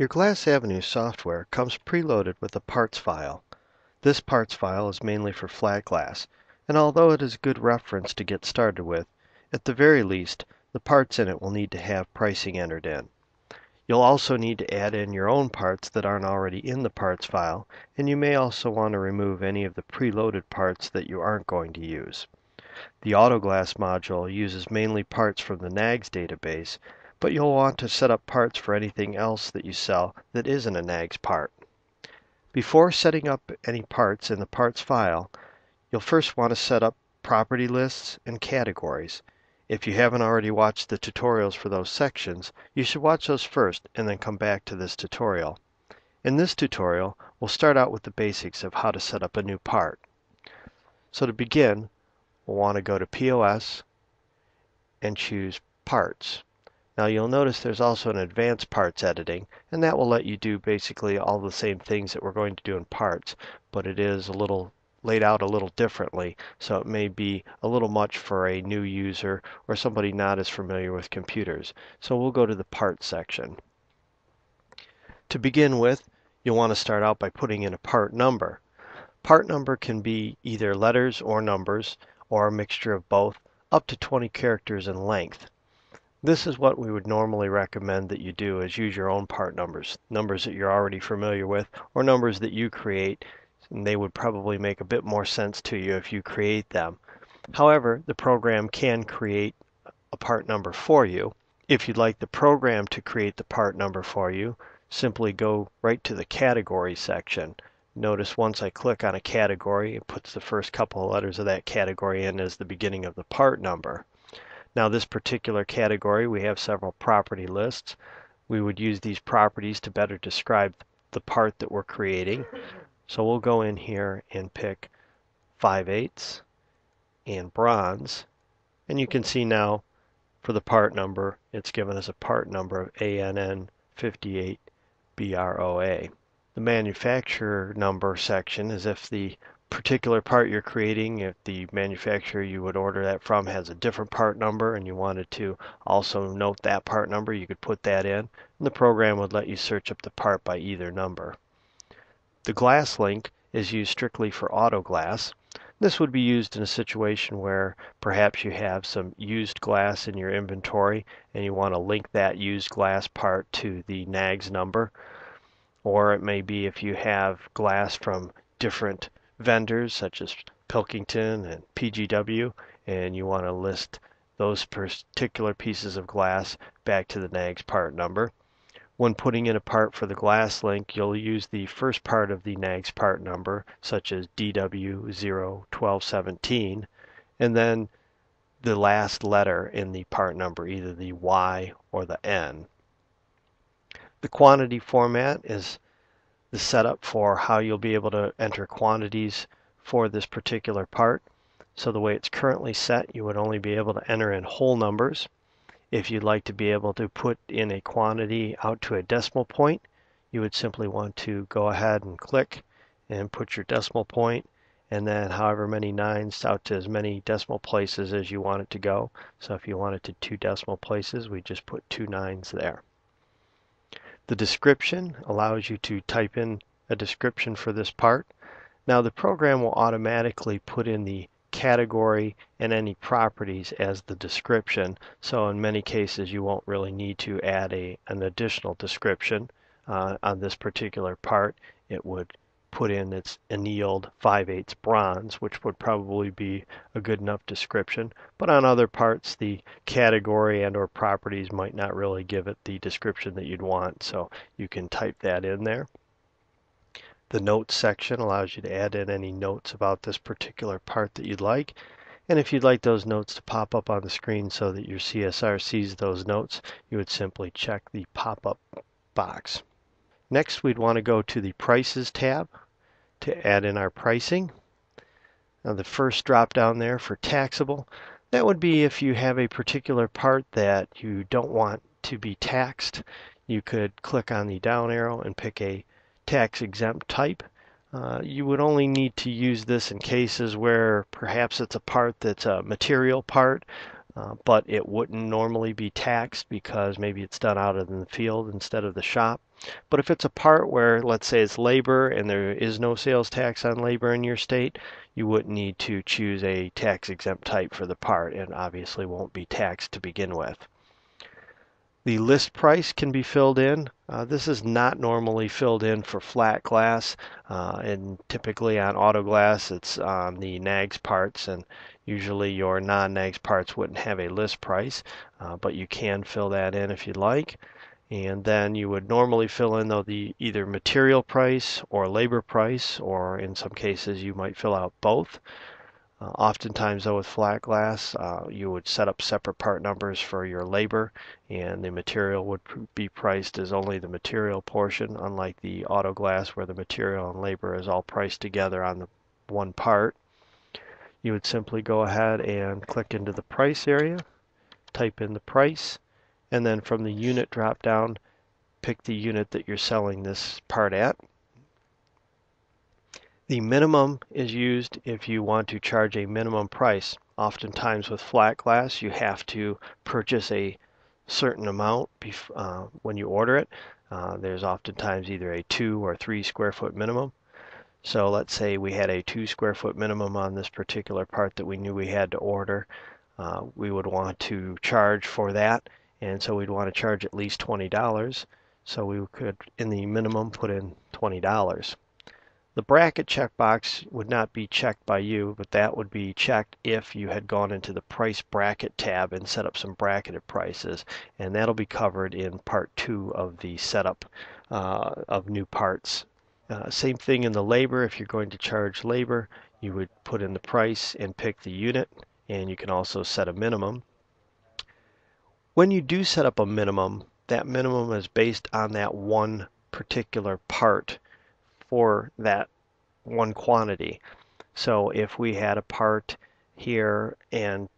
Your Glas-Avenue software comes preloaded with a parts file. This parts file is mainly for flat glass, and although it is a good reference to get started with, at the very least, the parts in it will need to have pricing entered in. You'll also need to add in your own parts that aren't already in the parts file, and you may also want to remove any of the preloaded parts that you aren't going to use. The AutoGlass module uses mainly parts from the NAGS database, but you'll want to set up parts for anything else that you sell that isn't a NAGS part. Before setting up any parts in the parts file, you'll first want to set up property lists and categories. If you haven't already watched the tutorials for those sections, you should watch those first and then come back to this tutorial. In this tutorial, we'll start out with the basics of how to set up a new part. So to begin, we'll want to go to POS and choose Parts. Now you'll notice there's also an advanced parts editing, and that will let you do basically all the same things that we're going to do in parts, but it is a little laid out a little differently, so it may be a little much for a new user or somebody not as familiar with computers. So we'll go to the Parts section. To begin with, you'll want to start out by putting in a part number. Part number can be either letters or numbers, or a mixture of both, up to 20 characters in length. This is what we would normally recommend that you do, is use your own part numbers, numbers that you're already familiar with, or numbers that you create, and they would probably make a bit more sense to you if you create them. However, the program can create a part number for you. If you'd like the program to create the part number for you, simply go right to the category section. Notice once I click on a category, it puts the first couple of letters of that category in as the beginning of the part number. Now this particular category, we have several property lists. We would use these properties to better describe the part that we're creating. So we'll go in here and pick 5/8 and bronze. And you can see now for the part number, it's given us a part number of ANN58BROA. The manufacturer number section is if the particular part you're creating, if the manufacturer you would order that from has a different part number and you wanted to also note that part number, you could put that in, and the program would let you search up the part by either number. The glass link is used strictly for auto glass. This would be used in a situation where perhaps you have some used glass in your inventory and you want to link that used glass part to the NAGS number. Or it may be if you have glass from different vendors such as Pilkington and PGW, and you want to list those particular pieces of glass back to the NAGS part number. When putting in a part for the glass link, you'll use the first part of the NAGS part number, such as DW01217, and then the last letter in the part number, either the Y or the N. The quantity format is the setup for how you'll be able to enter quantities for this particular part. So the way it's currently set, you would only be able to enter in whole numbers. If you'd like to be able to put in a quantity out to a decimal point, you would simply want to go ahead and click and put your decimal point, and then however many nines out to as many decimal places as you want it to go. So if you want it to 2 decimal places, we just put 2 nines there. The description allows you to type in a description for this part. Now the program will automatically put in the category and any properties as the description, so in many cases you won't really need to add an additional description on this particular part. It would put in its annealed 5/8 bronze, which would probably be a good enough description, but on other parts the category and or properties might not really give it the description that you'd want, so you can type that in there. The notes section allows you to add in any notes about this particular part that you'd like, and if you'd like those notes to pop up on the screen so that your CSR sees those notes, you would simply check the pop-up box. Next, we'd want to go to the Prices tab to add in our pricing. Now the first drop down there for taxable, that would be if you have a particular part that you don't want to be taxed. You could click on the down arrow and pick a tax exempt type. You would only need to use this in cases where perhaps it's a part that's a material part, but it wouldn't normally be taxed because maybe it's done out in the field instead of the shop. But if it's a part where, let's say it's labor and there is no sales tax on labor in your state, you wouldn't need to choose a tax exempt type for the part, and obviously won't be taxed to begin with. The list price can be filled in. This is not normally filled in for flat glass, and typically on auto glass it's on the NAGS parts, and usually your non-NAGS parts wouldn't have a list price, but you can fill that in if you'd like. And then you would normally fill in though the either material price or labor price, or in some cases you might fill out both. Oftentimes, though, with flat glass, you would set up separate part numbers for your labor, and the material would be priced as only the material portion, unlike the auto glass where the material and labor is all priced together on the one part. You would simply go ahead and click into the price area, type in the price, and then from the unit drop down, pick the unit that you're selling this part at. The minimum is used if you want to charge a minimum price. Oftentimes with flat glass, you have to purchase a certain amount when you order it. There's oftentimes either a 2 or 3 square foot minimum. So let's say we had a 2 square foot minimum on this particular part that we knew we had to order. We would want to charge for that, and so we'd want to charge at least $20. So we could, in the minimum, put in $20. The bracket checkbox would not be checked by you, but that would be checked if you had gone into the price bracket tab and set up some bracketed prices, and that'll be covered in part 2 of the setup of new parts. Same thing in the labor. If you're going to charge labor, you would put in the price and pick the unit, and you can also set a minimum. When you do set up a minimum, that minimum is based on that one particular part for that one quantity. So if we had a part here and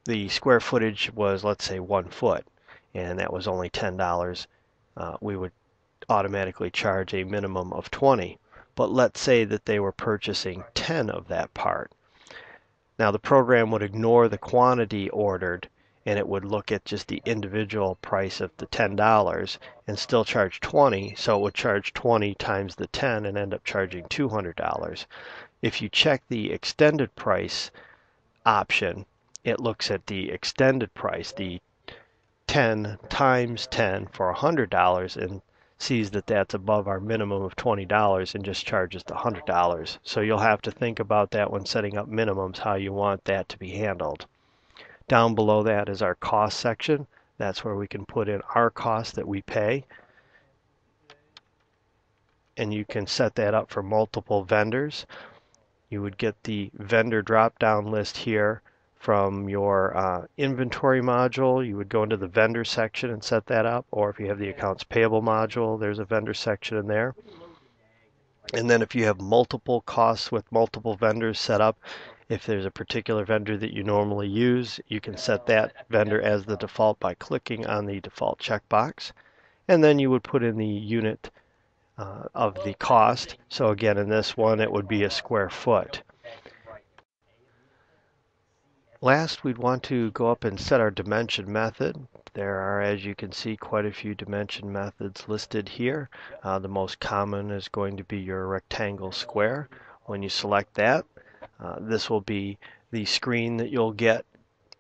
the square footage was, let's say, 1 foot, and that was only $10, we would automatically charge a minimum of 20. But let's say that they were purchasing 10 of that part. Now the program would ignore the quantity ordered, and it would look at just the individual price of the $10 and still charge 20, so it would charge 20 times the 10 and end up charging $200. If you check the extended price option, it looks at the extended price, the 10 times 10 for $100, and sees that that's above our minimum of $20 and just charges the $100. So you'll have to think about that when setting up minimums, how you want that to be handled. Down below that is our cost section. That's where we can put in our cost that we pay. And you can set that up for multiple vendors. You would get the vendor drop-down list here from your inventory module. You would go into the vendor section and set that up, or if you have the accounts payable module, there's a vendor section in there. And then if you have multiple costs with multiple vendors set up, if there's a particular vendor that you normally use, you can set that vendor as the default by clicking on the default checkbox. And then you would put in the unit of the cost. So again, in this one, it would be a square foot. Last, we'd want to go up and set our dimension method. There are, as you can see, quite a few dimension methods listed here. The most common is going to be your rectangle square. When you select that, this will be the screen that you'll get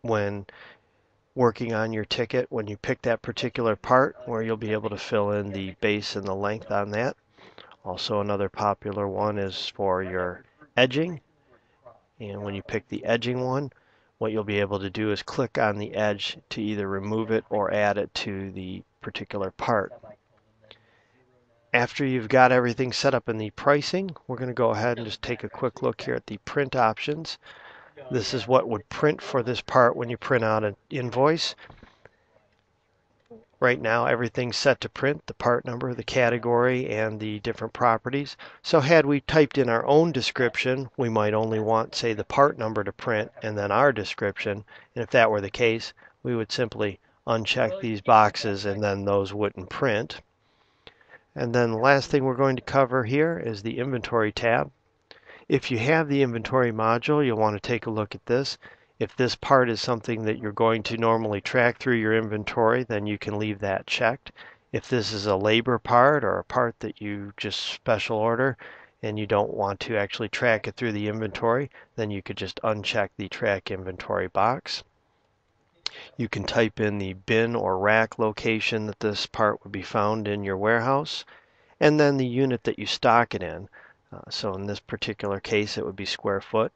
when working on your ticket when you pick that particular part, where you'll be able to fill in the base and the length on that. Also, another popular one is for your edging. And when you pick the edging one, what you'll be able to do is click on the edge to either remove it or add it to the particular part. After you've got everything set up in the pricing, we're going to go ahead and just take a quick look here at the print options. This is what would print for this part when you print out an invoice. Right now everything's set to print, the part number, the category, and the different properties. So had we typed in our own description, we might only want, say, the part number to print and then our description. And if that were the case, we would simply uncheck these boxes and then those wouldn't print. And then the last thing we're going to cover here is the inventory tab. If you have the inventory module, you'll want to take a look at this. If this part is something that you're going to normally track through your inventory, then you can leave that checked. If this is a labor part or a part that you just special order and you don't want to actually track it through the inventory, then you could just uncheck the track inventory box. You can type in the bin or rack location that this part would be found in your warehouse, and then the unit that you stock it in. So in this particular case, it would be square foot.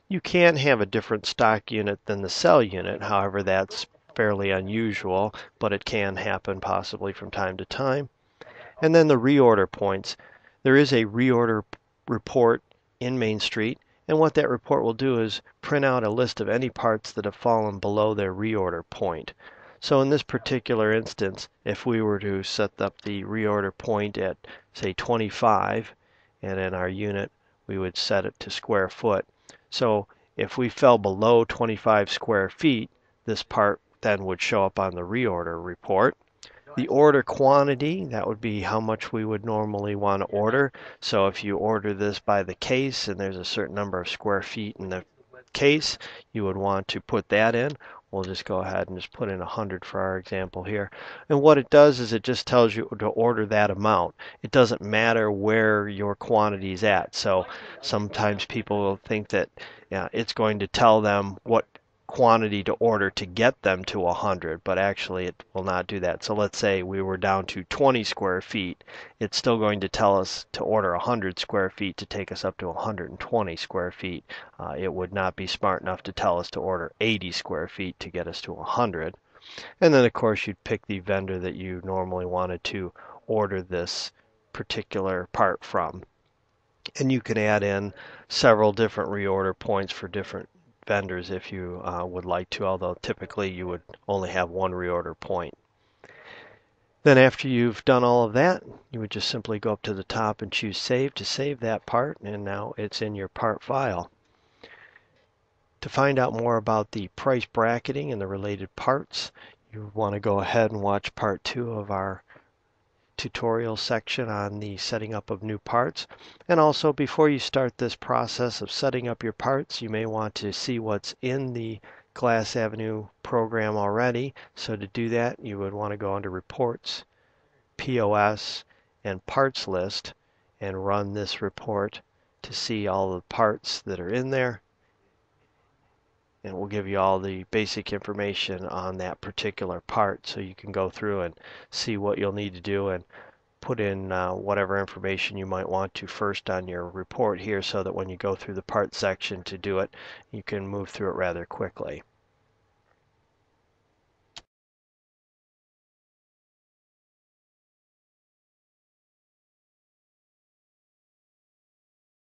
You can have a different stock unit than the sell unit. However, that's fairly unusual, but it can happen possibly from time to time. And then the reorder points. There is a reorder report in Main Street, and what that report will do is print out a list of any parts that have fallen below their reorder point. So in this particular instance, if we were to set up the reorder point at, say, 25, and in our unit we would set it to square foot. So if we fell below 25 square feet, this part then would show up on the reorder report. The order quantity, that would be how much we would normally want to order. So if you order this by the case and there's a certain number of square feet in the case, you would want to put that in. We'll just go ahead and just put in 100 for our example here. And what it does is it just tells you to order that amount. It doesn't matter where your quantity is at. So sometimes people will think that it's going to tell them what quantity to order to get them to 100, but actually it will not do that. So let's say we were down to 20 square feet. It's still going to tell us to order 100 square feet to take us up to 120 square feet. It would not be smart enough to tell us to order 80 square feet to get us to 100. And then of course you'd pick the vendor that you normally wanted to order this particular part from. And you can add in several different reorder points for different vendors if you would like to, although typically you would only have one reorder point. Then after you've done all of that, you would just simply go up to the top and choose Save to save that part, and now it's in your part file. To find out more about the price bracketing and the related parts, you want to go ahead and watch part 2 of our tutorial section on the setting up of new parts. And also, before you start this process of setting up your parts, you may want to see what's in the Glas-Avenue program already. So to do that, you would want to go under Reports, POS, and Parts List and run this report to see all the parts that are in there. And we'll give you all the basic information on that particular part so you can go through and see what you'll need to do and put in whatever information you might want to first on your report here so that when you go through the part section to do it, you can move through it rather quickly.